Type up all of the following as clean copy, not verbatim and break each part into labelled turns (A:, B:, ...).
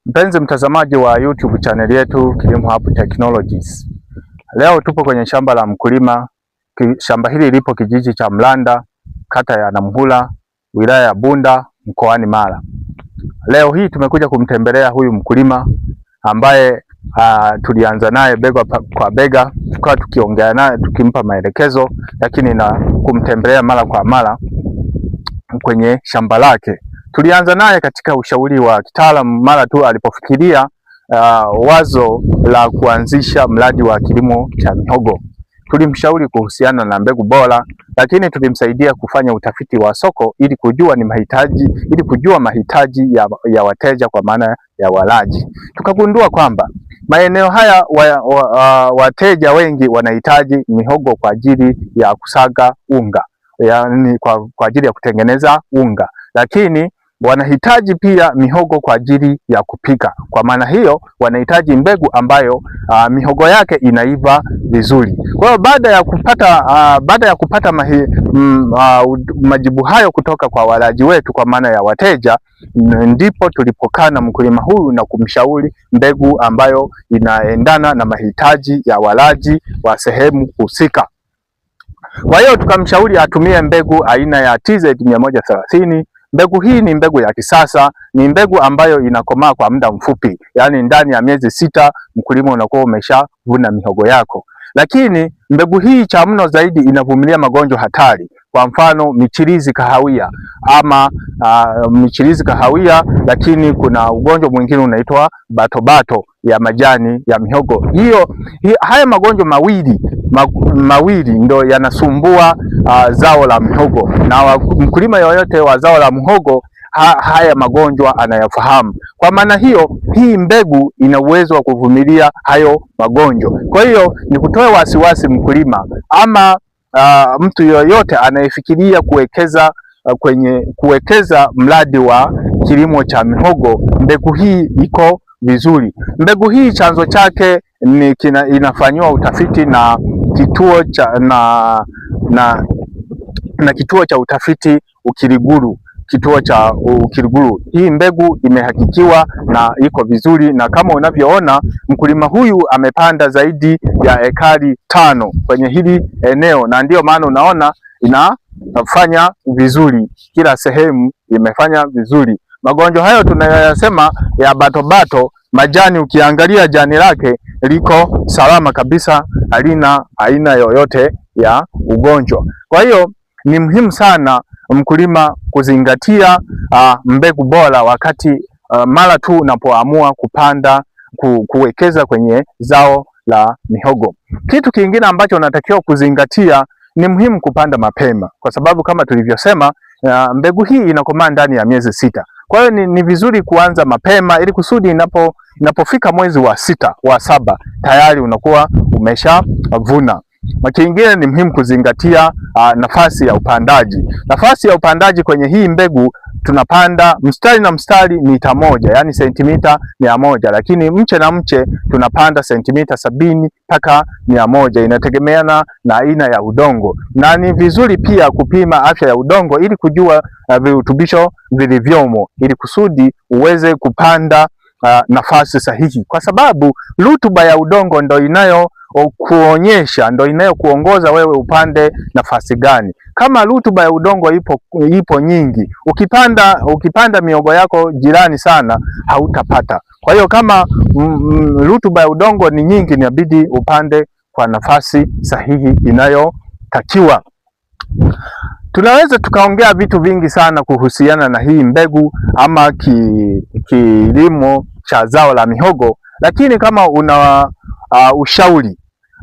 A: Mpenzi mtazamaji wa YouTube channel yetu Kilimo Hub Technologies. Leo tupo kwenye shamba la mkulima. Shamba hili lipo kijiji cha Mlanda, kata ya Namhula, wilaya ya Bunda, mkoani Mara. Leo hii tumekuja kumtembelea huyu mkulima ambaye tulianza naye bega kwa bega, tukawa tukiongea naye tukimpa maelekezo, lakini na kumtembelea mara kwa mara kwenye shamba lake. Tulianza naye katika ushauri wa kitaalamu mara tu alipofikiria wazo la kuanzisha mradi wa kilimo cha mihogo. Tulimshauri kuhusiana na mbegu bora, lakini tulimsaidia kufanya utafiti wa soko ili kujua mahitaji ya wateja kwa maana ya walaji. Tukagundua kwamba maeneo haya wateja wengi wanahitaji mihogo kwa ajili ya kusaga unga, yaani kwa ajili ya kutengeneza unga, lakini wanahitaji pia mihogo kwa ajili ya kupika. Kwa maana hiyo wanahitaji mbegu ambayo mihogo yake inaiva vizuri. Kwa hiyo baada ya kupata majibu hayo kutoka kwa walaji wetu kwa maana ya wateja, ndipo tulipokaa na mkulima huyu na kumshauri mbegu ambayo inaendana na mahitaji ya walaji wa sehemu husika. Kwa hiyo tukamshauri atumie mbegu aina ya TZ130. Mbegu hii ni mbegu ya kisasa, ni mbegu ambayo inakomaa kwa muda mfupi, yaani ndani ya miezi 6 mkulima unakuwa umeshavuna mihogo yako. Lakini mbegu hii cha mno zaidi inavumilia magonjwa hatari, kwa mfano michirizi kahawia ama michirizi kahawia, lakini kuna ugonjwa mwingine unaitwa batobato ya majani ya mihogo. Haya magonjwa mawili ndo yanasumbua zao la mihogo, na mkulima yoyote wa zao la mihogo haya magonjwa anayafahamu. Kwa maana hiyo hii mbegu ina uwezo wa kuvumilia hayo magonjwa. Kwa hiyo ni kutoa wasiwasi mkulima ama mtu yoyote anayefikiria kuwekeza mradi wa kilimo cha mihogo, mbegu hii iko vizuri. Mbegu hii chanzo chake inafanyiwa utafiti na kituo cha utafiti Ukiriguru. Hii mbegu imehakikiwa na iko vizuri, na kama unavyoona mkulima huyu amepanda zaidi ya ekari 5 kwenye hili eneo, na ndiyo maana unaona inafanya vizuri, kila sehemu imefanya vizuri. Magonjwa hayo tunayoyasema ya batobato, majani ukiangalia jani lake liko salama kabisa, halina aina yoyote ya ugonjwa. Kwa hiyo ni muhimu sana mkulima kuzingatia mbegu bora wakati mara tu unapoamua kuwekeza kwenye zao la mihogo. Kitu kingine ambacho unatakiwa kuzingatia, ni muhimu kupanda mapema, kwa sababu kama tulivyosema mbegu hii inakomaa ndani ya miezi 6. Kwa hiyo ni vizuri kuanza mapema ili kusudi inapofika mwezi wa 6 wa 7 tayari unakuwa umeshavuna. Kingine ni muhimu kuzingatia nafasi ya upandaji. Nafasi ya upandaji kwenye hii mbegu tunapanda mstari na mstari mita 1, yani sentimita 100, lakini mche na mche tunapanda sentimita 70 mpaka 100, inategemeana na aina ya udongo. Na ni vizuri pia kupima afya ya udongo ili kujua virutubisho vilivyomo, ili kusudi uweze kupanda nafasi sahihi, kwa sababu rutuba ya udongo ndo inayokuongoza wewe upande nafasi gani. Kama rutuba ya udongo ipo nyingi, ukipanda mihogo yako jirani sana hautapata. Kwa hiyo kama rutuba ya udongo ni nyingi, inabidi upande kwa nafasi sahihi inayotakiwa. Tunaweza tukaongea vitu vingi sana kuhusiana na hii mbegu ama kilimo cha zao la mihogo, lakini kama una ushauri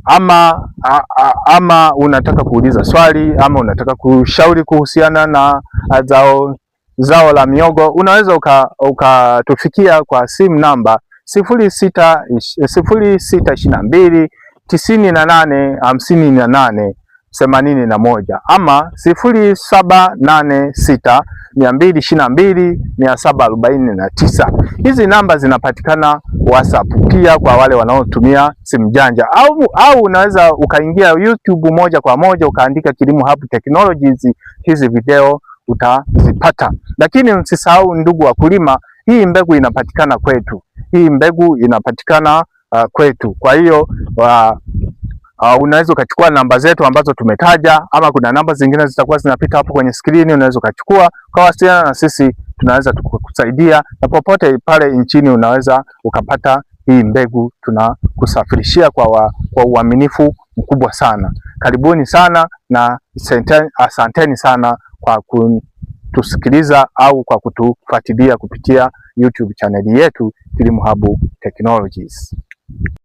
A: ama unataka kuuliza swali ama unataka kushauri kuhusiana na zao la mihogo, unaweza ukatufikia kwa simu namba 0622 98 58 81 ama 0786 222 749. Hizi namba zinapatikana WhatsApp pia kwa wale wanaotumia simu janja, au unaweza ukaingia YouTube moja kwa moja ukaandika Kilimo Hub Technologies, hizi video utazipata. Lakini msisahau ndugu wakulima, hii mbegu inapatikana kwetu, hii mbegu inapatikana kwetu. Kwa hiyo unaweza ukachukua namba zetu ambazo tumetaja, ama kuna namba zingine zitakuwa zinapita hapo kwenye skrini, unaweza ukachukua ukawasiliana na sisi, tunaweza tukukusaidia, na popote pale nchini unaweza ukapata hii mbegu. Tunakusafirishia kwa uaminifu mkubwa sana. Karibuni sana na asanteni sana kwa kutusikiliza au kwa kutufuatilia kupitia YouTube chaneli yetu Kilimo Hub Technologies.